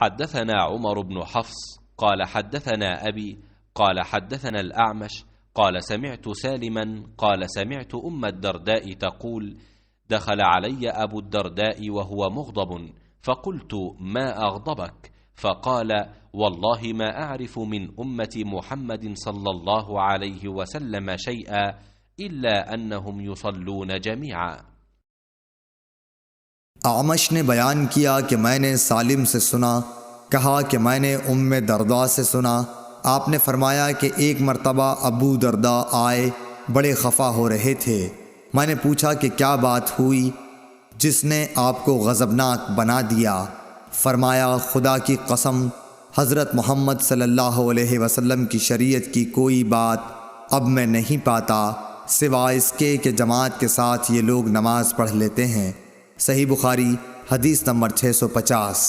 حدثنا عمر بن حفص قال حدثنا أبي قال حدثنا الأعمش قال سمعت سالما قال سمعت أم الدرداء تقول دخل علي أبو الدرداء وهو مغضب فقلت ما أغضبك؟ فقال والله ما أعرف من أمة محمد صلى الله عليه وسلم شيئا إلا أنهم يصلون جميعا. आमश ने बयान किया कि मैंने सालिम से सुना, कहा कि मैंने उम्मे दरदा से सुना। आपने फरमाया कि एक मर्तबा अबू दरदा आए, बड़े खफा हो रहे थे। मैंने पूछा कि क्या बात हुई जिसने आपको गज़बनाक बना दिया? फरमाया खुदा की कसम, हज़रत मोहम्मद सल्लल्लाहु अलैहि वसल्लम की शरीयत की कोई बात अब मैं नहीं पाता सिवाय इसके कि जमात के साथ ये लोग नमाज पढ़ लेते हैं। सही बुखारी हदीस नंबर 650।